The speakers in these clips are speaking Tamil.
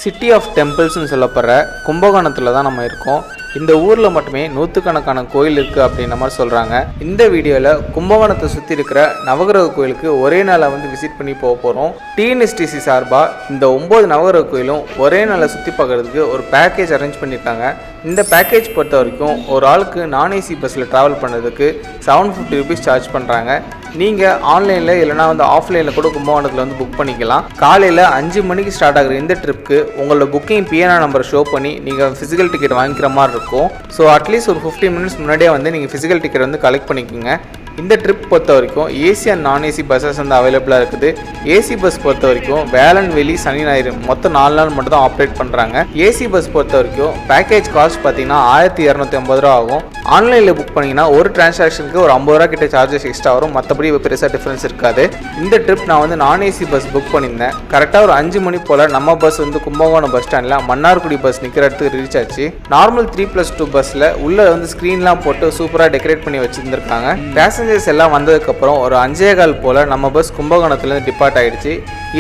சிட்டி ஆஃப் டெம்பிள்ஸ்னு சொல்லப்படுற கும்பகோணத்தில் தான் நம்ம இருக்கோம். இந்த ஊரில் மட்டுமே நூற்றுக்கணக்கான கோயில் இருக்குது அப்படின்ற மாதிரி சொல்கிறாங்க. இந்த வீடியோவில் கும்பகோணத்தை சுற்றி இருக்கிற நவகிரக கோயிலுக்கு ஒரே நாளில் விசிட் பண்ணி போக போகிறோம். டிஎன்எஸ்டிசி சார்பாக இந்த 9 நவகிரக கோயிலும் ஒரே நாளில் சுற்றி பார்க்குறதுக்கு ஒரு பேக்கேஜ் அரேஞ்ச் பண்ணியிருக்காங்க. இந்த பேக்கேஜ் பொறுத்த வரைக்கும் ஒரு ஆளுக்கு நான் ஏசி பஸ்ஸில் ட்ராவல் பண்ணுறதுக்கு 750 rupees சார்ஜ் பண்ணுறாங்க. நீங்கள் ஆன்லைனில் இல்லைனா ஆஃப்லைனில் கூட கும்பகோணத்தில் புக் பண்ணிக்கலாம். காலையில் 5 மணிக்கு ஸ்டார்ட் ஆகிற இந்த ட்ரிப்புக்கு உங்களோட புக்கிங் பிஎன்ஆர் நம்பரை ஷோ பண்ணி நீங்கள் ஃபிசிக்கல் டிக்கெட் வாங்கிக்கிற மாதிரி இருக்கும். ஸோ அட்லீஸ்ட் ஒரு 15 minutes முன்னாடியே நீங்கள் ஃபிசிக்கல் டிக்கெட் கலெக்ட் பண்ணிக்கோங்க. இந்த ட்ரிப் பொறுத்த வரைக்கும் ஏசி அண்ட் நான் ஏசி பஸ்ஸஸ் அவைலபிளாக இருக்குது. ஏசி பஸ் பொறுத்த வரைக்கும் வேலன் வெளி சனி ஞாயிறு மொத்தம் 4 நாள் மட்டும் தான் ஆப்ரேட் பண்ணுறாங்க. ஏசி பஸ் பொறுத்த வரைக்கும் பேக்கேஜ் காஸ்ட் பார்த்தீங்கன்னா 1250 ரூபா ஆகும். ஆன்லைனில் புக் பண்ணிங்கன்னா ஒரு டிரான்சாக்ஷனுக்கு ஒரு 50 ரூபா கிட்ட சார்ஜஸ் எக்ஸ்ட்ரா வரும். மற்றபடி பெருசாக டிஃப்ரென்ஸ் இருக்காது. இந்த ட்ரிப் நான் நான் ஏசி பஸ் புக் பண்ணியிருந்தேன். கரெக்டாக ஒரு 5 மணி போல் நம்ம பஸ் கும்பகோணம் பஸ் ஸ்டாண்டில் மன்னார்குடி பஸ் நிற்கிற இடத்துக்கு ரீச் ஆச்சு. நார்மல் 3+2 பஸ்ஸில் உள்ள ஸ்க்ரீன்லாம் போட்டு சூப்பராக டெக்கரேட் பண்ணி வச்சுருந்துருக்காங்க. பேசஞ்சர்ஸ் எல்லாம் வந்ததுக்கப்புறம் ஒரு 5:15 போல் நம்ம பஸ் கும்பகோணத்துலேருந்து டிபார்ட் ஆகிடுச்சு.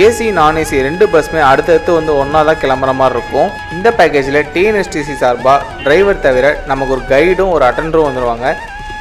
ஏசி நான் ஏசி 2 பஸ்ஸுமே அடுத்தடுத்து ஒன்றா தான் கிளம்புற மாதிரி இருக்கும். இந்த பேக்கேஜில் டிஎன்எஸ்டிசி சார்பாக டிரைவர் தவிர நமக்கு ஒரு கைடும் ஒரு அட்டண்டரும் வந்துடுவாங்க.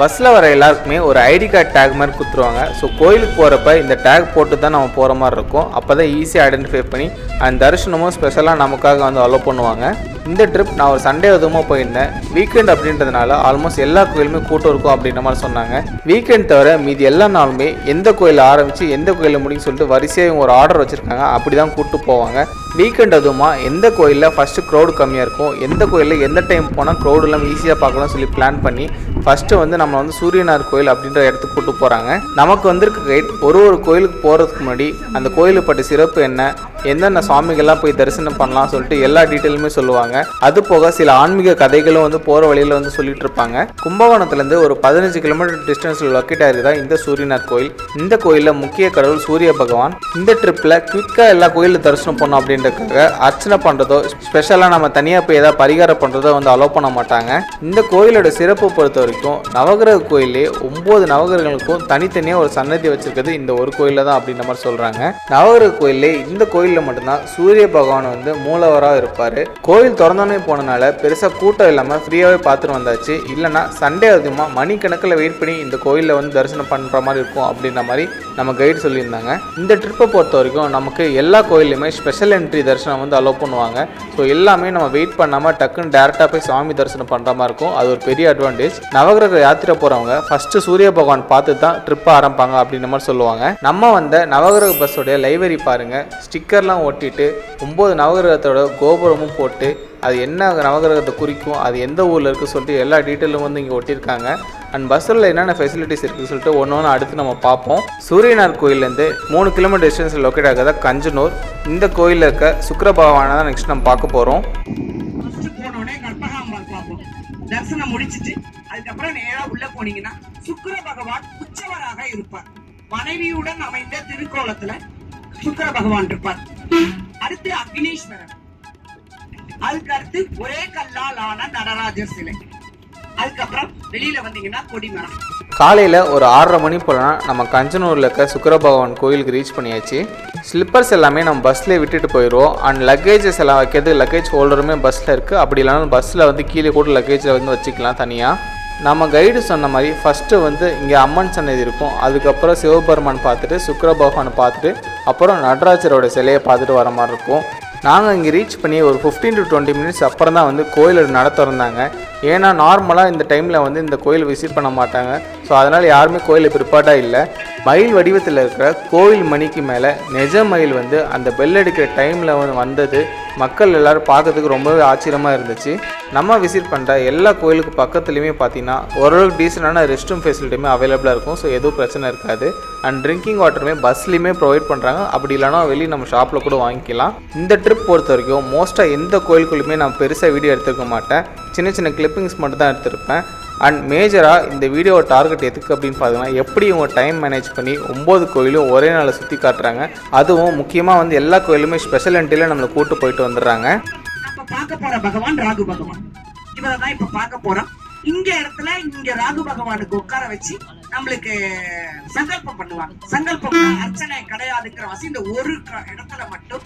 பஸ்ஸில் வர எல்லாருக்குமே ஒரு ஐடி கார்டு டேக் மாதிரி கொடுத்துருவாங்க. ஸோ கோயிலுக்கு போகிறப்ப இந்த டேக் போட்டு தான் நம்ம போகிற மாதிரி இருக்கும். அப்போ தான் ஈஸியாக ஐடென்டிஃபை பண்ணி அந்த தரிசனமும் ஸ்பெஷலாக நமக்காக அலோவ் பண்ணுவாங்க. இந்த ட்ரிப் நான் ஒரு சண்டே அதுவுமா போயிருந்தேன். வீக்கெண்ட் அப்படின்றதுனால ஆல்மோஸ்ட் எல்லா கோயிலுமே கூட்டம் இருக்கும் அப்படின்ற மாதிரி சொன்னாங்க. வீக்கெண்ட் தவிர மீதி எல்லா நாளுமே எந்த கோயிலில் ஆரம்பித்து எந்த கோயிலில் முடியும் சொல்லிட்டு வரிசையாக ஒரு ஆர்டர் வச்சுருக்காங்க. அப்படி தான் கூப்பிட்டு போவாங்க. வீக்கெண்ட் அதுவுமா எந்த கோயிலில் ஃபஸ்ட்டு க்ரௌடு கம்மியாக இருக்கும், எந்த கோயிலில் எந்த டைம் போனால் க்ரௌடு இல்லாமல் ஈஸியாக பார்க்கலாம் சொல்லி பிளான் பண்ணி ஃபஸ்ட்டு நம்ம சூரியனார் கோயில் அப்படின்ற இடத்துக்கு கூப்பிட்டு போகிறாங்க. நமக்கு வந்திருக்க கைட் ஒரு கோயிலுக்கு போகிறதுக்கு முன்னாடி அந்த கோயிலை பற்றி சிறப்பு என்ன, எந்தெந்த சுவாமிகள்லாம் போய் தரிசனம் பண்ணலாம் சொல்லிட்டு எல்லா டீட்டெயிலுமே சொல்லுவாங்க. அது போக சில ஆன்மீக கதைகளும் போகிற வழியில் சொல்லிட்டு இருப்பாங்க. கும்பகோணத்துலேருந்து ஒரு 15 கிலோமீட்டர் டிஸ்டன்ஸில் லொக்கேட் ஆகிருந்தா இந்த சூரியனார் கோயில். இந்த கோயிலில் முக்கிய கடவுள் சூரிய பகவான். இந்த ட்ரிப்பில் குயிக்காக எல்லா கோயிலும் தரிசனம் பண்ணோம் அப்படின்றதுக்காக அர்ச்சனை பண்ணுறதோ ஸ்பெஷலாக நம்ம தனியாக போய் ஏதாவது பரிகாரம் பண்ணுறதோ அலோவ் பண்ண மாட்டாங்க. இந்த கோயிலோட சிறப்பு பொறுத்த வரைக்கும் நவகிரக கோயிலே 9 நவகிரகங்களுக்கும் தனித்தனியாக ஒரு சன்னதி வச்சிருக்கிறது இந்த ஒரு கோயிலில் தான் அப்படின்ற மாதிரி சொல்கிறாங்க. நவகிரக கோயிலே இந்த கோயிலில் மட்டும்தான் சூரிய பகவான் மூலவராக இருப்பார். கோயில் திறந்தோன்னே போனனால பெருசாக கூட்டம் இல்லாமல் ஃப்ரீயாகவே பார்த்துட்டு வந்தாச்சு. இல்லைனா சண்டே அதிகமாக மணிக்கணக்கில் வெயிட் பண்ணி இந்த கோயிலில் தரிசனம் பண்ணுற மாதிரி இருக்கும் அப்படின்ற மாதிரி நம்ம கைடு சொல்லியிருந்தாங்க. இந்த ட்ரிப்பை பொறுத்த வரைக்கும் நமக்கு எல்லா கோயிலையுமே ஸ்பெஷல் என்ட்ரி தரிசனம் அலோவ் பண்ணுவாங்க. ஸோ எல்லாமே நம்ம வெயிட் பண்ணாமல் டக்குன்னு டேரெக்டாக போய் சாமி தரிசனம் பண்ணுற மாதிரி இருக்கும். அது ஒரு பெரிய அட்வான்டேஜ். நவகிரக யாத்திரை போகிறவங்க ஃபஸ்ட்டு சூரிய பகவான் பார்த்து தான் ட்ரிப்பை ஆரம்பிப்பாங்க அப்படின்ற மாதிரி சொல்லுவாங்க. நம்ம நவகிரக பஸ்ஸோடைய லைப்ரரி பாருங்கள். ஸ்டிக்கர்லாம் ஒட்டிட்டு 9 நவகிரகத்தோட கோபுரமும் போட்டு அது என்ன நவகிரகத்தை குறிக்கும், அது எந்த ஊரில் இருக்குது சொல்லிட்டு எல்லா டீட்டெயிலும் இங்கே ஒட்டியிருக்காங்க. அண்ட் பஸ்ஸில் என்னென்ன ஃபெசிலிட்டிஸ் இருக்குதுன்னு சொல்லிட்டு ஒன்று அடுத்து நம்ம பார்ப்போம். சூரியனார் கோயிலேருந்து 3 கிலோமீட்டர் டிஸ்டன்ஸில் லொக்கேட் ஆகிறதா கஞ்சனூர். இந்த கோயிலில் இருக்க சுக்கிர பகவானை தான் நெக்ஸ்ட் நம்ம பார்க்க போகிறோம். தரிசனம் முடிச்சிட்டு அதுக்கப்புறம் நேரா உள்ள போனீங்கன்னா சுக்கிர பகவான் உச்சவராக இருப்பார். மனைவியுடன் அமைந்த திருக்கோலத்துல சுக்கிர பகவான் இருப்பார். அடுத்து அக்னீஸ்வரர், அதுக்கு அடுத்து ஒரே கல்லால் ஆன நடராஜர் சிலை, அதுக்கப்புறம் வெளியில வந்தீங்கன்னா கொடிமரம். காலையில் ஒரு 6:30 மணி போலனா நம்ம கஞ்சனூரில் இருக்க சுக்கிர பகவான் கோயிலுக்கு ரீச் பண்ணியாச்சு. ஸ்லிப்பர்ஸ் எல்லாமே நம்ம பஸ்லேயே விட்டுட்டு போயிடுவோம். அண்ட் லக்கேஜஸ் எல்லாம் வைக்கிறது லக்கேஜ் ஹோல்டருமே பஸ்ஸில் இருக்குது. அப்படி இல்லைனா பஸ்ஸில் கீழே கூட லக்கேஜை வச்சுக்கலாம் தனியாக. நம்ம கைடு சொன்ன மாதிரி ஃபஸ்ட்டு இங்கே அம்மன் சன்னதி இருக்கும். அதுக்கப்புறம் சிவபெருமான் பார்த்துட்டு சுக்கிர பகவானை பார்த்துட்டு அப்புறம் நடராஜரோட சிலையை பார்த்துட்டு வர மாதிரி இருக்கும். நாங்கள் இங்கே ரீச் பண்ணி ஒரு 15 to 20 minutes அப்புறம் தான் கோயில் நட திறந்தாங்க. ஏன்னா நார்மலாக இந்த டைமில் இந்த கோயில் விசிட் பண்ண மாட்டாங்க. ஸோ அதனால் யாருமே கோயிலில் ப்ரிப்பேர்டாக இல்லை. மயில் வடிவத்தில் இருக்கிற கோவில் மணிக்கு மேலே நிஜ மயில் அந்த பெல் அடிக்கிற டைமில் வந்தது மக்கள் எல்லோரும் பார்க்கறதுக்கு ரொம்பவே ஆச்சரியமாக இருந்துச்சு. நம்ம விசிட் பண்ணுற எல்லா கோயிலுக்கு பக்கத்துலேயுமே பார்த்தீங்கன்னா ஓரளவுக்கு டீசெண்டான ரெஸ்ட் ரூம் ஃபெசிலிட்டியுமே அவைலபிளாக இருக்கும். ஸோ எதுவும் பிரச்சனை இருக்காது. அண்ட் ட்ரிங்கிங் வாட்டருமே பஸ்லேயுமே ப்ரொவைட் பண்ணுறாங்க. அப்படி இல்லைனா வெளியே நம்ம ஷாப்பில் கூட வாங்கிக்கலாம். இந்த ட்ரிப் பொறுத்த வரைக்கும் மோஸ்ட்டாக எந்த கோயிலுக்குள்ளுமே நான் பெருசாக வீடியோ எடுத்துக்க மாட்டேன். சின்ன சின்ன கிளிப்பிங்ஸ் மட்டும் தான் எடுத்திருப்பேன். அண்ட் மேஜராக இந்த வீடியோவை டார்கெட் எதுக்கு அப்படின்னு பார்த்தீங்கன்னா எப்படி உங்கள் டைம் மேனேஜ் பண்ணி 9 கோயிலும் ஒரே நாளில் சுற்றி காட்டுறாங்க. அதுவும் முக்கியமாக எல்லா கோயிலுமே ஸ்பெஷல் என்ட்ரியில் நம்மளை கூட்டு போயிட்டு வந்துடுறாங்க. நம்ம பார்க்க போகிற பகவான் ராகு பகவான், இவரை தான் இப்போ பார்க்க போகிறோம். இங்க இடத்துல இங்க ராகு பகவானுக்கு உட்கார வச்சு நம்மளுக்கு சங்கல்பம் பண்ணுவாங்க. சங்கல்பம் அர்ச்சனை கிடையாதுங்கிற வசி இந்த ஒரு இடத்துல மட்டும்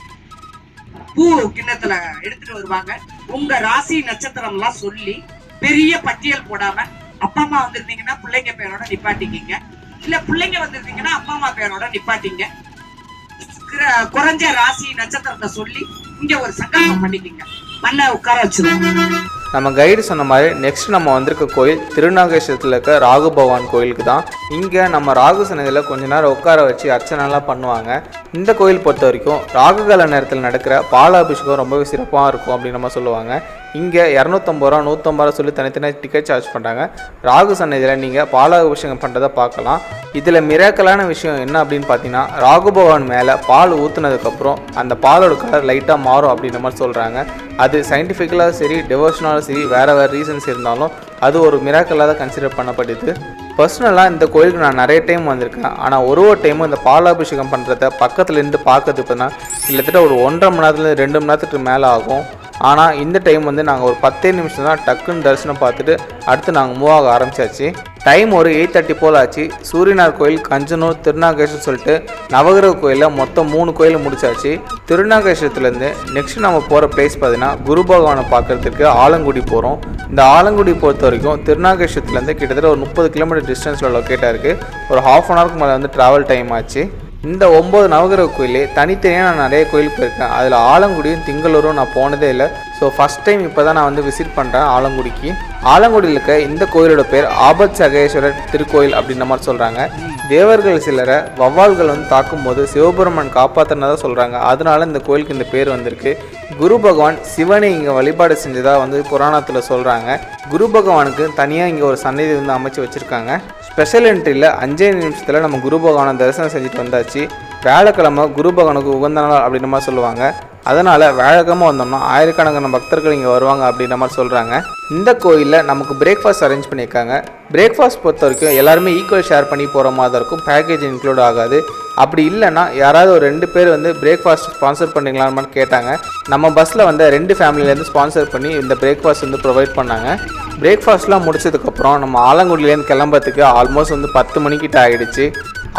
பூ கிண்ணத்துல எடுத்துட்டு வருவாங்க. உங்க ராசி நட்சத்திரம் எல்லாம் சொல்லி பெரிய பட்டியல் போடாம அப்பா அம்மா வந்திருந்தீங்கன்னா பிள்ளைங்க பேரோட நிப்பாட்டிக்கிங்க, இல்ல பிள்ளைங்க வந்திருந்தீங்கன்னா அப்பா அம்மா பேரோட நிப்பாட்டிங்க. குறைஞ்ச ராசி நட்சத்திரத்தை சொல்லி இங்க ஒரு சங்கல்பம் பண்ணிக்கிங்க. மண்ணை உட்கார வச்சிருவோம். நம்ம கைடு சொன்ன மாதிரி நெக்ஸ்ட் நம்ம வந்திருக்க கோயில் திருநாகேஸ்வரத்தில் இருக்க ராகு பகவான் கோயிலுக்கு தான். இங்கே நம்ம ராகு சன்னதியில் கொஞ்ச நேரம் உட்கார வச்சு அர்ச்சனைலாம் பண்ணுவாங்க. இந்த கோயில் பொறுத்த வரைக்கும் ராகுகால நேரத்தில் நடக்கிற பாலாபிஷேகம் ரொம்பவே சிறப்பாக இருக்கும் அப்படின்னு நம்ம சொல்லுவாங்க. இங்கே 250 ரூபா 150 ரூபா சொல்லி தனித்தனியாக டிக்கெட் சார்ஜ் பண்ணுறாங்க. ராகு சன்னதியில் நீங்கள் பாலாபிஷேகம் பண்ணுறதை பார்க்கலாம். இதில் மிராக்கலான விஷயம் என்ன அப்படின்னு பார்த்தீங்கன்னா, ராகு பகவான் மேலே பால் ஊற்றுனதுக்கப்புறம் அந்த பாலோட கலர் லைட்டாக மாறும் அப்படின்ற மாதிரி சொல்கிறாங்க. அது சயின்டிஃபிக்கலாக சரி, டிவோஷனலாக சரி, வேறு ரீசன்ஸ் இருந்தாலும் அது ஒரு மிராக்கலாக தான் கன்சிடர் பண்ணப்படுது. பர்சனலாக இந்த கோயிலுக்கு நான் நிறைய டைம் வந்திருக்கேன். ஆனால் ஒரு டைமும் இந்த பாலாபிஷேகம் பண்ணுறத பக்கத்துலேருந்து பார்க்கறது இப்போ தான் கிட்டத்தட்ட ஒரு 1.5 மணி நேரத்துலேருந்து 2 மணி நேரத்துக்கு மேலே ஆகும். ஆனால் இந்த டைம் வந்து நாங்கள் ஒரு 10 நிமிஷம் தான் டக்குன்னு தரிசனம் பார்த்துட்டு அடுத்து நாங்கள் மூவ் ஆக ஆரம்பிச்சாச்சு. டைம் ஒரு 8:30 போல் ஆச்சு. சூரியனார் கோயில், கஞ்சனூர், திருநாகேஸ்வரம் சொல்லிட்டு நவகிரக கோயிலில் மொத்தம் 3 கோயில் முடிச்சாச்சு. திருநாகேஸ்வரத்துலேருந்து நெக்ஸ்ட் நம்ம போகிற பிளேஸ் பார்த்தீங்கன்னா குரு பகவானை பார்க்குறதுக்கு ஆலங்குடி போகிறோம். இந்த ஆலங்குடி பொறுத்த வரைக்கும் திருநாகேஸ்வரத்துலேருந்து கிட்டத்தட்ட ஒரு 30 கிலோமீட்டர் டிஸ்டன்ஸில் லொக்கேட்டாக இருக்குது. ஒரு ½ hourக்கு மேலே வந்து ட்ராவல் டைம் ஆச்சு. இந்த 9 நவகிரக கோயிலே தனித்தனியாக நான் நிறைய கோயிலுக்கு போயிருக்கேன். அதில் ஆலங்குடியும் திங்களூரும் நான் போனதே இல்லை. ஸோ ஃபஸ்ட் டைம் இப்போ தான் நான் வந்து விசிட் பண்ணுறேன் ஆலங்குடிக்கு. ஆலங்குடியில் இருக்க இந்த கோயிலோட பேர் ஆபத் சகேஸ்வரர் திருக்கோயில் அப்படின்ற மாதிரி சொல்கிறாங்க. தேவர்கள் சிலரை வவ்வால்கள் வந்து தாக்கும்போது சிவபெருமான் காப்பாற்றினதாக சொல்கிறாங்க. அதனால இந்த கோயிலுக்கு இந்த பேர் வந்திருக்கு. குரு பகவான் சிவனை இங்கே வழிபாடு செஞ்சதாக வந்து புராணத்தில் சொல்கிறாங்க. குரு பகவானுக்கு தனியாக இங்கே ஒரு சன்னதி வந்து அமைச்சு வச்சுருக்காங்க. ஸ்பெஷல் என்ட்ரியில் 5 நிமிஷத்தில் நம்ம குரு பகவானை தரிசனம் செஞ்சுட்டு வந்தாச்சு. வியாழக்கிழமை குரு பகவானுக்கு உகந்த நாள் அப்படின்ற மாதிரி சொல்லுவாங்க. அதனால் வியாழக்கிழமை வந்தோம்னா ஆயிரக்கணக்கான பக்தர்கள் இங்கே வருவாங்க அப்படின்ற மாதிரி சொல்கிறாங்க. இந்த கோயிலில் நமக்கு பிரேக்ஃபாஸ்ட் அரேஞ்ச் பண்ணியிருக்காங்க. பிரேக்ஃபாஸ்ட் பொறுத்த வரைக்கும் எல்லாருமே ஈக்குவல் ஷேர் பண்ணி போகிற மாதிரி இருக்கும். பேக்கேஜ் இன்க்ளூட் ஆகாது. அப்படி இல்லைன்னா யாராவது ஒரு 2 பேர் வந்து பிரேக்ஃபாஸ்ட் ஸ்பான்சர் பண்ணிங்களான்னு கேட்டாங்க. நம்ம பஸ்ஸில் வந்து 2 ஃபேமிலியிலேருந்து ஸ்பான்சர் பண்ணி இந்த பிரேக்ஃபாஸ்ட் வந்து ப்ரொவைட் பண்ணாங்க. பிரேக்ஃபாஸ்ட்லாம் முடிச்சதுக்கப்புறம் நம்ம ஆலங்குடியிலேருந்து கிளம்புறதுக்கு ஆல்மோஸ்ட் வந்து 10 மணிக்கிட்ட ஆகிடுச்சு.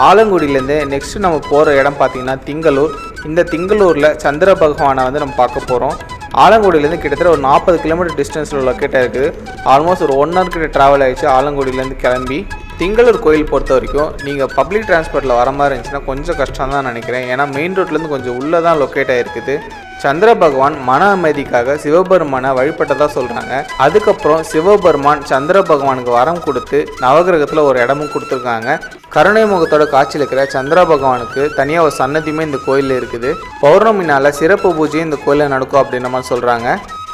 ஆலங்குடியிலேருந்து நெக்ஸ்ட்டு நம்ம போகிற இடம் பார்த்திங்கன்னா திங்களூர். இந்த திங்களூரில் சந்திர பகவானை வந்து நம்ம பார்க்க போகிறோம். ஆலங்குடியிலேருந்து கிட்டத்தட்ட ஒரு 40 கிலோமீட்டர் டிஸ்டன்ஸில் லொக்கேட்டாக இருக்குது. ஆல்மோஸ்ட் ஒரு 1 hour கிட்ட ட்ராவல் ஆகிடுச்சு ஆலங்குடியிலேருந்து கிளம்பி. திங்களூர் கோயில் பொறுத்த வரைக்கும் நீங்கள் பப்ளிக் டிரான்ஸ்போர்ட்டில் வர மாதிரி இருந்துச்சுன்னா கொஞ்சம் கஷ்டம் தான் நினைக்கிறேன். ஏன்னா மெயின் ரோட்லேருந்து கொஞ்சம் உள்ளே தான் லொக்கேட் ஆகிருக்குது. சந்திர பகவான் மன அமைதிக்காக சிவபெருமானை வழிபட்டதாக சொல்கிறாங்க. அதுக்கப்புறம் சிவபெருமான் சந்திர பகவானுக்கு வரம் கொடுத்து நவகிரகத்தில் ஒரு இடமும் கொடுத்துருக்காங்க. கருணை முகத்தோட காட்சியில் இருக்கிற சந்திர பகவானுக்கு தனியாக ஒரு சன்னதியுமே இந்த கோயிலில் இருக்குது. பௌர்ணமி நாளில் சிறப்பு பூஜையும் இந்த கோயிலில் நடக்கும் அப்படின்ற மாதிரி சொல்கிறாங்க.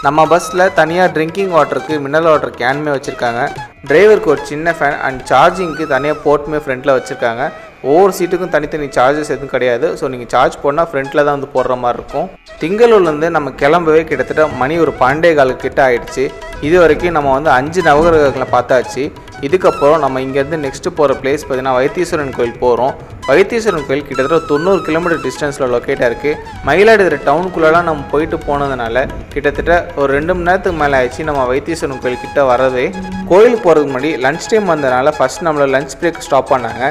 நம்ம பஸ்ஸில் தனியாக ட்ரிங்கிங் வாட்டருக்கு மினரல் வாட்டர் கேனுமே வச்சுருக்காங்க. டிரைவருக்கு ஒரு சின்ன ஃபேன் அண்ட் சார்ஜிங்க்கு தனியாக போர்ட்டுமே ஃப்ரண்ட்டில் வச்சுருக்காங்க. ஒவ்வொரு சீட்டுக்கும் தனித்தனி சார்ஜஸ் எதுவும் கிடையாது. ஸோ நீங்கள் சார்ஜ் போனால் ஃப்ரண்ட்டில் தான் வந்து போடுற மாதிரி இருக்கும். திங்களூர்லேருந்து நம்ம கிளம்பவே கிட்டத்தட்ட மணி ஒரு 12:15 கிட்ட ஆகிடுச்சு. இது வரைக்கும் நம்ம வந்து 5 நவகிரகங்களை பார்த்தாச்சு. இதுக்கப்புறம் நம்ம இங்கேருந்து நெக்ஸ்ட்டு போகிற பிளேஸ் பார்த்திங்கன்னா வைத்தீஸ்வரன் கோயில் போகிறோம். வைத்தீஸ்வரன் கோயில் கிட்டத்தட்ட 90 கிலோமீட்டர் டிஸ்டன்ஸில் லொக்கேட்டாக இருக்குது. மயிலாடுதுறை டவுனுக்குள்ளெலாம் நம்ம போயிட்டு போனதுனால கிட்டத்தட்ட ஒரு 2 மணி நேரத்துக்கு மேலே ஆயிடுச்சு நம்ம வைத்தீஸ்வரன் கோயில் கிட்ட வரவே. கோயிலுக்கு போகிறதுக்கு முன்னாடி லன்ச் டைம் வந்ததுனால ஃபஸ்ட் நம்மளை லன்ச் பிரேக் ஸ்டாப் பண்ணாங்க.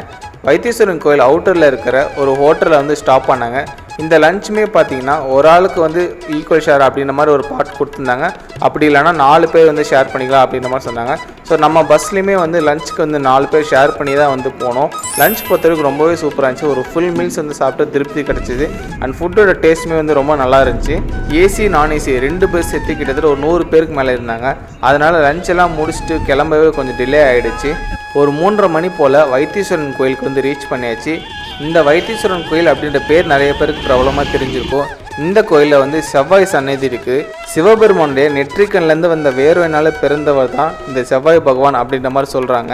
வைத்தீஸ்வரன் கோயில் அவுட்டரில் இருக்கிற ஒரு ஹோட்டலில் வந்து ஸ்டாப் பண்ணாங்க. இந்த லஞ்சுமே பார்த்தீங்கன்னா ஒரு ஆளுக்கு வந்து ஈக்குவல் ஷேர் அப்படின்ற மாதிரி ஒரு பார்ட் கொடுத்துருந்தாங்க. அப்படி இல்லைனா 4 பேர் வந்து ஷேர் பண்ணிக்கலாம் அப்படின்ற மாதிரி சொன்னாங்க. ஸோ நம்ம பஸ்லேயுமே வந்து லஞ்சுக்கு வந்து 4 பேர் ஷேர் பண்ணி தான் வந்து போனோம். லஞ்ச் பொறுத்தவரைக்கும் ரொம்பவே சூப்பராக இருந்துச்சு. ஒரு ஃபுல் மீல்ஸ் வந்து சாப்பிட்டு திருப்தி கிடச்சிது. அண்ட் ஃபுட்டோட டேஸ்ட்டுமே வந்து ரொம்ப நல்லா இருந்துச்சு. ஏசி நான் ஏசி 2 பஸ் சேர்த்து கிட்டத்தட்ட ஒரு 100 பேருக்கு மேலே இருந்தாங்க. அதனால் லஞ்செல்லாம் முடிச்சுட்டு கிளம்பவே கொஞ்சம் டிலே ஆகிடுச்சு. ஒரு 3:30 மணி போல் வைத்தீஸ்வரன் கோயிலுக்கு வந்து ரீச் பண்ணியாச்சு. இந்த வைத்தீஸ்வரன் கோயில் அப்படின்ற பேர் நிறைய பேருக்கு பிரபலமாக தெரிஞ்சிருக்கும். இந்த கோயிலில் வந்து செவ்வாய் சன்னதி இருக்குது. சிவபெருமானுடைய நெற்றிக்கண்லேருந்து வந்த வேர்வையினால் பிறந்தவர் தான் இந்த செவ்வாய் பகவான் அப்படின்ற மாதிரி சொல்கிறாங்க.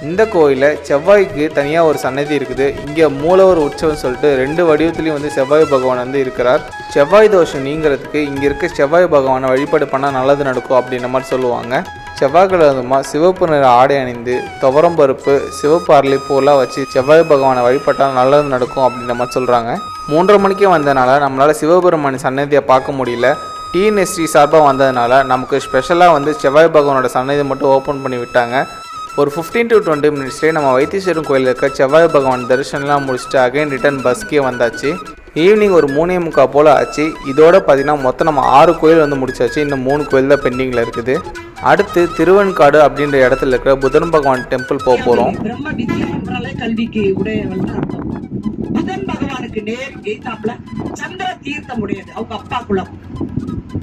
இந்த கோயிலில் செவ்வாய்க்கு தனியாக ஒரு சன்னதி இருக்குது. இங்கே மூலவர் உற்சவம் சொல்லிட்டு 2 வடிவத்துலேயும் வந்து செவ்வாய் பகவான் வந்து இருக்கிறார். செவ்வாய் தோஷம் நீங்கிறதுக்கு இங்கே இருக்க செவ்வாய் பகவானை வழிபாடு பண்ணால் நல்லது நடக்கும் அப்படின்ற மாதிரி சொல்லுவாங்க. செவ்வாய்க்கிழமை சிவப்பு நிற ஆடை அணிந்து துவரம்பருப்பு சிவப்பு அரளிப்பூலாம் வச்சு செவ்வாய் பகவானை வழிபட்டால் நல்லது நடக்கும் அப்படின்ற மாதிரி சொல்கிறாங்க. 3:30 மணிக்கே வந்ததுனால நம்மளால் சிவபெருமான் சன்னதியை பார்க்க முடியல. டிஎன்எஸ்டி சார்பாக வந்ததுனால நமக்கு ஸ்பெஷலாக வந்து செவ்வாய் பகவானோட சன்னதியை மட்டும் ஓப்பன் பண்ணி விட்டாங்க. ஒரு 15 to 20 மினிட்ஸ்லேயே நம்ம வைத்தீஸ்வரன் கோயிலில் இருக்க செவ்வாய் பகவான் தரிசனம்லாம் முடிச்சுட்டு அகைன் ரிட்டர்ன் பஸ்க்கே வந்தாச்சு. ஈவினிங் ஒரு 3:45 போல் ஆச்சு. இதோட பார்த்தீங்கன்னா மொத்தம் நம்ம 6 கோயில் வந்து முடிச்சாச்சு. இன்னும் 3 கோயில் தான் பெண்டிங்கில் இருக்குது. அடுத்து திருவெண்காடு அப்படின்ற இடத்துல இருக்கிற புதன் பகவான் டெம்பிள் போக போகிறோம். பிரம்ம வித்யம் என்றாலே கல்விக்கு உடையவன் அர்த்தம். புதன் பகவானுக்கு நேர் எய்தாப்புல சந்திர தீர்த்தம் உடையது. அவங்க அப்பா குலம்,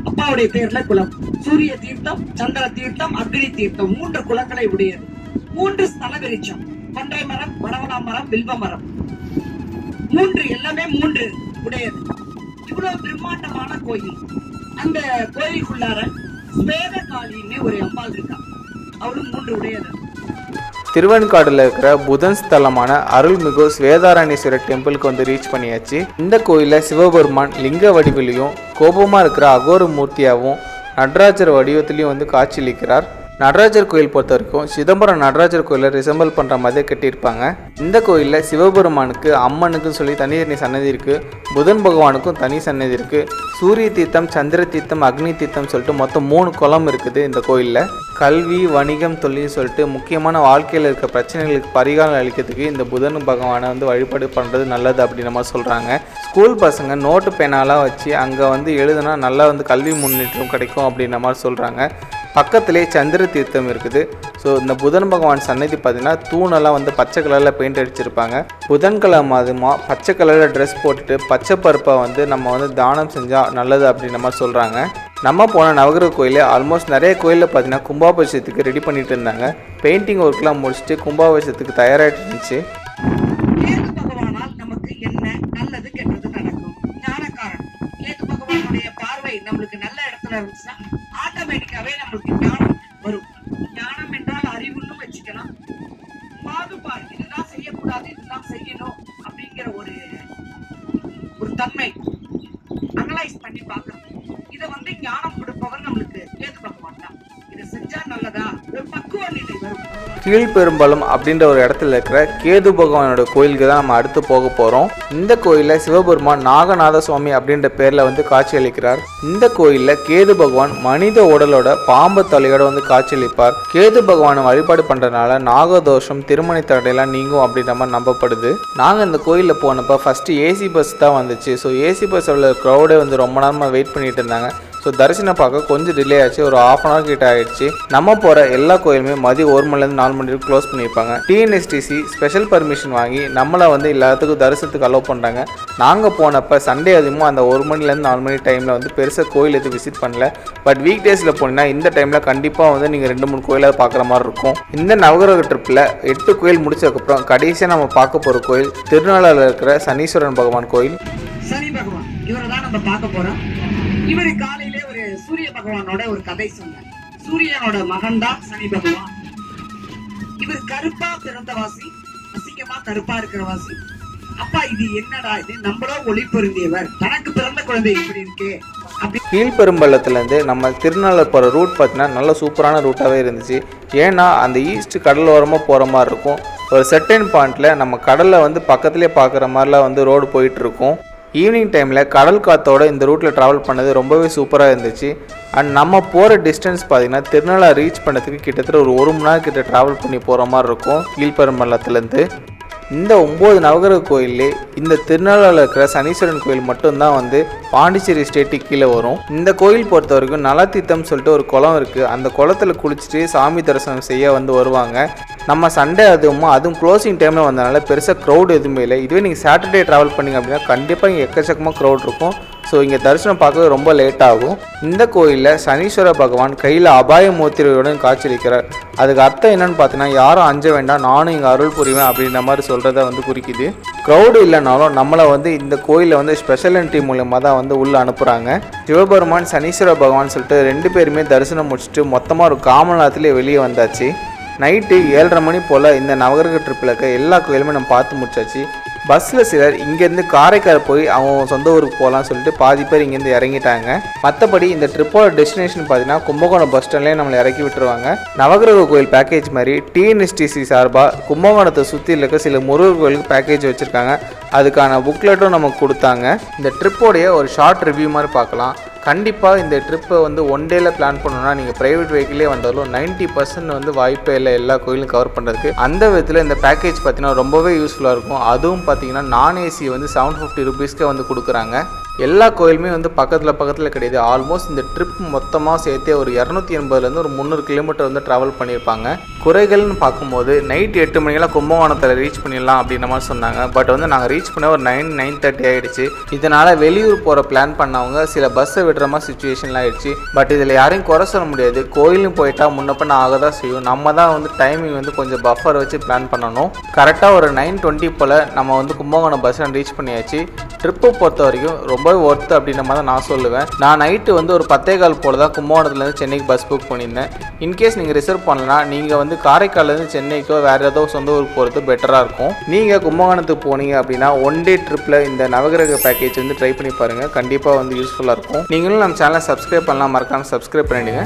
அப்பாவுடைய பேர்ல குலம். சூரிய தீர்த்தம், சந்திர தீர்த்தம், அக்னி தீர்த்தம் 3 குலங்களை உடையது. 3 ஸ்தல விருட்சம், கொன்றை மரம், வடவனா மரம், வில்வ மரம் 3 எல்லாமே 3 உடையது. இவ்வளவு பிரம்மாண்டமான கோயில். அந்த கோயிலுக்குள்ளார ஸ்வேதகாளின்னு ஒரு அம்பாள் இருக்கா. அவளும் 3 உடையது. திருவெண்காடுல இருக்கிற புதன் ஸ்தலமான அருள்மிகு ஸ்வேதாராணீஸ்வரர் டெம்பிளுக்கு வந்து ரீச் பண்ணியாச்சு. இந்த கோயிலில் சிவபெருமான் லிங்க வடிவிலையும் கோபமாக இருக்கிற அகோர மூர்த்தியாகவும் நடராஜர் வடிவத்திலையும் வந்து காட்சியளிக்கிறார். நடராஜர் கோயில் பொறுத்த வரைக்கும் சிதம்பரம் நடராஜர் கோயிலை ரிசம்பிள் பண்ணுற மாதிரி கட்டியிருப்பாங்க. இந்த கோயிலில் சிவபெருமானுக்கு அம்மனுக்குன்னு சொல்லி தனி சன்னதி இருக்குது. புதன் பகவானுக்கும் தனி சன்னதி இருக்குது. சூரிய தீர்த்தம், சந்திர தீர்த்தம், அக்னி தீர்த்தம் சொல்லிட்டு மொத்தம் 3 குளம் இருக்குது இந்த கோயிலில். கல்வி, வணிகம், தொழில் சொல்லிட்டு முக்கியமான வாழ்க்கையில் இருக்க பிரச்சனைகளுக்கு பரிகாரம் அளிக்கிறதுக்கு இந்த புதன் பகவானை வந்து வழிபாடு பண்ணுறது நல்லது அப்படின்னு மாதிரி சொல்கிறாங்க. ஸ்கூல் பசங்க நோட்டு பேனாலாம் வச்சு அங்கே வந்து எழுதுனா நல்லா வந்து கல்வி முன்னேற்றம் கிடைக்கும் அப்படின்ற மாதிரி சொல்கிறாங்க. பக்கத்திலே சந்திர தீர்த்தம் இருக்குது. ஸோ இந்த புதன் பகவான் சன்னதி பார்த்தீங்கன்னா தூணெல்லாம் வந்து பச்சை கலரில் பெயிண்ட் அடிச்சிருப்பாங்க. புதன்கிழமை அதுமா பச்சை கலரில் ட்ரெஸ் போட்டுட்டு பச்சை பருப்பை வந்து நம்ம வந்து தானம் செஞ்சால் நல்லது அப்படின்ற மாதிரி சொல்கிறாங்க. நம்ம போன நவகிரக கோயிலே ஆல்மோஸ்ட் நிறைய கோயிலில் பார்த்தீங்கன்னா கும்பாபிஷேகத்துக்கு ரெடி பண்ணிட்டு இருந்தாங்க. பெயிண்டிங் ஒர்க்லாம் முடிச்சுட்டு கும்பாபிஷேகத்துக்கு தயாராகிட்டு இருந்துச்சு. கேது பகவானால் நமக்கு என்ன நல்லது கெட்டது நடக்கும்? ஞானக்காரன் கேது பகவானுடைய பார்வை நம்மளுக்கு நல்ல இடத்துல இருந்துச்சுன்னா ஆட்டோமேட்டிக்காவே நம்மளுக்கு ஞானம் வரும். ஞானம் என்றால் அறிவுன்னு வச்சுக்கலாம். பாதுபாடு இதுதான் செய்யக்கூடாது, இதுதான் செய்யணும் அப்படிங்கிற ஒரு தன்மை அனலைஸ் பண்ணி பார்க்கணும். இதை வந்து ஞானம் கொடுப்பவர் நம்மளுக்கு கேது பகவான் தான். இதை செஞ்சா நல்லதா, ஒரு பக்குவ நிலை வரும். கீழ்பெரும்பலம் அப்படின்ற ஒரு இடத்துல இருக்கிற கேது பகவானோட கோயிலுக்கு தான் நம்ம அடுத்து போக போகிறோம். இந்த கோயிலில் சிவபெருமான் நாகநாத சுவாமி அப்படின்ற பேரில் வந்து காட்சியளிக்கிறார். இந்த கோயிலில் கேது பகவான் மனித உடலோட பாம்பு தலையோட வந்து காட்சியளிப்பார். கேது பகவானை வழிபாடு பண்ணுறதுனால நாகதோஷம், திருமண தடையெல்லாம் நீங்கும் அப்படின்ற மாதிரி நம்பப்படுது. நாங்கள் இந்த கோயிலில் போனப்போ ஃபஸ்ட்டு ஏசி பஸ் தான் வந்துச்சு. ஸோ ஏசி பஸ்ஸோட க்ரௌடே வந்து ரொம்ப நேரமாக வெயிட் பண்ணிட்டு இருந்தாங்க. ஸோ தரிசனம் பார்க்க கொஞ்சம் டிலே ஆச்சு. ஒரு 1/2 hour கிட்ட ஆகிடுச்சு. நம்ம போகிற எல்லா கோயிலுமே மதியம் 1 மணிலேருந்து 4 மணி வரைக்கும் க்ளோஸ் பண்ணியிருப்பாங்க. டிஎன்எஸ்டிசி ஸ்பெஷல் பர்மிஷன் வாங்கி நம்மளை வந்து எல்லாத்துக்கும் தரிசனத்துக்கு அலோவ் பண்ணுறாங்க. நாங்கள் போனப்போ சண்டே அதிகமாக அந்த 1 மணிலேருந்து 4 மணி டைமில் வந்து பெருசாக கோயில் எதுவும் விசிட் பண்ணல. பட் வீக் டேஸில் போனீங்கன்னா இந்த டைமில் கண்டிப்பாக வந்து நீங்கள் 2-3 கோயிலாக பார்க்குற மாதிரி இருக்கும். இந்த நவகிரக ட்ரிப்பில் 8 கோயில் முடிச்சதுக்கப்புறம் கடைசியாக நம்ம பார்க்க போகிற கோயில் திருநாளாவில் இருக்கிற சனீஸ்வரன் பகவான் கோயில். சனி பகவான் இவரை தான் நம்ம பார்க்க போறோம். இவரு காலையிலே ஒரு சூரிய பகவானோட ஒரு கதை சொன்னார். சூரியனோட மகன் தான் சனி பகவான். இவர் கருப்பா பிறந்தவாசி, அசிங்கமா கருப்பா இருக்கிறவாசி. அப்பா இது என்னடா இது, நம்மளோ ஒளி பொருந்தியவர், தனக்கு பிறந்த குழந்தை இப்படி இருக்கே. கீழ்பெரும்பள்ளத்துலேருந்து நம்ம திருநாளை போகிற ரூட் பார்த்தீங்கன்னா நல்ல சூப்பரான ரூட்டாகவே இருந்துச்சு. ஏன்னா அந்த ஈஸ்ட் கடலோரமாக போகிற மாதிரி இருக்கும். ஒரு செர்டைன் பாயிண்டில் நம்ம கடலில் வந்து பக்கத்துலேயே பார்க்குற மாதிரிலாம் வந்து ரோடு போயிட்டுருக்கும். ஈவினிங் டைமில் கடல் காற்றோட இந்த ரூட்டில் ட்ராவல் பண்ணது ரொம்பவே சூப்பராக இருந்துச்சு. அண்ட் நம்ம போகிற டிஸ்டன்ஸ் பார்த்திங்கன்னா திருநாளை ரீச் பண்ணுறதுக்கு கிட்டத்தட்ட ஒரு 1 மணி நேரம் கிட்ட ட்ராவல் பண்ணி போகிற மாதிரி இருக்கும் கீழ்பெரும்பள்ளத்துலேருந்து. இந்த 9 நவகிரக கோயிலே இந்த திருநாளாவில் இருக்கிற சனீஸ்வரன் கோயில் மட்டும்தான் வந்து பாண்டிச்சேரி ஸ்டேட்டுக்கு கீழே வரும். இந்த கோயில் பொறுத்த வரைக்கும் நலத்தீர்த்தம் சொல்லிட்டு ஒரு குளம் இருக்குது. அந்த குளத்தில் குளிச்சுட்டு சாமி தரிசனம் செய்ய வந்து வருவாங்க. நம்ம சண்டே அதுவும் க்ளோசிங் டைமில் வந்தனால பெருசாக க்ரௌட் எதுவுமே இல்லை. இதுவே நீங்கள் சாட்டர்டே ட்ராவல் பண்ணிங்க அப்படின்னா கண்டிப்பாக இங்கே எக்கச்சக்கமாக க்ரௌட் இருக்கும். ஸோ இங்கே தரிசனம் பார்க்க ரொம்ப லேட் ஆகும். இந்த கோயிலில் சனீஸ்வர பகவான் கையில் அபாய மூர்த்தியுடன் காட்சியளிக்கிறார். அதுக்கு அர்த்தம் என்னன்னு பார்த்தீங்கன்னா யாரும் அஞ்ச வேண்டாம், நானும் இங்கே அருள் புரிவேன் அப்படின்ற மாதிரி சொல்கிறத வந்து குறிக்குது. க்ரௌடு இல்லைனாலும் நம்மளை வந்து இந்த கோயிலில் வந்து ஸ்பெஷல் என்ட்ரி மூலமாக தான் வந்து உள்ளே அனுப்புகிறாங்க. சிவபெருமான், சனீஸ்வர பகவான் சொல்லிட்டு 2 பேருமே தரிசனம் முடிச்சுட்டு மொத்தமாக ஒரு காமநாத்திலே வெளியே வந்தாச்சு. நைட்டு 7:30 மணி போல் இந்த நவகிரக ட்ரிப்பில் இருக்க எல்லா கோயிலுமே நம்ம பார்த்து முடிச்சாச்சு. பஸ்ஸில் சிலர் இங்கேருந்து காரைக்கால் போய் அவங்க சொந்த ஊருக்கு போகலான்னு சொல்லிட்டு பாதி பேர் இங்கேருந்து இறங்கிட்டாங்க. மற்றபடி இந்த ட்ரிப்போட டெஸ்டினேஷன் பார்த்தீங்கன்னா கும்பகோணம் பஸ் ஸ்டாண்ட்லேயே நம்மளை இறக்கி விட்டுருவாங்க. நவகிரக கோயில் பேக்கேஜ் மாதிரி டிஎன்எஸ்டிசி சார்பாக கும்பகோணத்தை சுற்றி இருக்க சில முருகர் கோயிலுக்கு பேக்கேஜ் வச்சுருக்காங்க. அதுக்கான புக்லெட்டும் நமக்கு கொடுத்தாங்க. இந்த ட்ரிப்போடைய ஒரு ஷார்ட் ரிவ்யூ மாதிரி பார்க்கலாம். கண்டிப்பாக இந்த ட்ரிப்பை வந்து ஒன் டேயில் பிளான் பண்ணணும்னா நீங்கள் ப்ரைவேட் வெஹிக்கிளே வந்தாலும் 90% வந்து வாய்ப்பே இல்லை எல்லா கோயிலும் கவர் பண்ணுறதுக்கு. அந்த விதத்தில் இந்த பேக்கேஜ் பார்த்தீங்கன்னா ரொம்பவே யூஸ்ஃபுல்லாக இருக்கும். அதுவும் பார்த்தீங்கன்னா நான் ஏசி வந்து 750 ருபீஸ்க்கே வந்து கொடுக்குறாங்க. எல்லா கோயிலுமே வந்து பக்கத்தில் கிடையாது. ஆல்மோஸ்ட் இந்த ட்ரிப் மொத்தமாக சேர்த்தே ஒரு 280லேருந்து ஒரு 300 கிலோமீட்டர் வந்து ட்ராவல் பண்ணியிருப்பாங்க. குறைகள்னு பார்க்கும்போது நைட் 8 மணிக்கெல்லாம் கும்பகோணத்தில் ரீச் பண்ணிடலாம் அப்படின்ற மாதிரி சொன்னாங்க. பட் வந்து நாங்கள் ரீச் பண்ண ஒரு 9:30 ஆகிடுச்சு. இதனால் வெளியூர் போகிற பிளான் பண்ணவங்க சில பஸ்ஸை விடுற மாதிரி சுச்சுவேஷன்லாம் ஆகிடுச்சு. பட் இதில் யாரையும் குறை சொல்ல முடியாது. கோயிலும் போயிட்டா முன்னப்பண்ண ஆக தான் செய்யும். நம்ம தான் வந்து டைமிங் வந்து கொஞ்சம் பஃபர் வச்சு பிளான் பண்ணணும். கரெக்டாக ஒரு 9:20 போல் நம்ம வந்து கும்பகோணம் பஸ் ஸ்டாண்ட் ரீச் பண்ணியாச்சு. ட்ரிப்பை பொறுத்த வரைக்கும் ரொம்பவே ஒர்த்து அப்படின்ற மாதிரி தான் நான் சொல்லுவேன். நான் நைட்டு வந்து ஒரு 10:15 போல் தான் கும்பகோணத்துலேருந்து சென்னைக்கு பஸ் புக் பண்ணியிருந்தேன். இன்கேஸ் நீங்கள் ரிசர்வ் பண்ணலன்னா நீங்கள் வந்து காரைக்கால்லேருந்து சென்னைக்கோ வேறு ஏதோ சொந்த ஊருக்கு போகிறது பெட்டராக இருக்கும். நீங்கள் கும்பகோணத்துக்கு போனீங்க அப்படின்னா ஒன் டே ட்ரிப்பில் இந்த நவகிரக பேக்கேஜ் வந்து ட்ரை பண்ணி பாருங்கள். கண்டிப்பாக வந்து யூஸ்ஃபுல்லாக இருக்கும். நீங்களும் நம்ம சேனலை சப்ஸ்கிரைப் பண்ணலாம், மறக்காமல் சப்ஸ்கிரைப் பண்ணிவிடுங்க.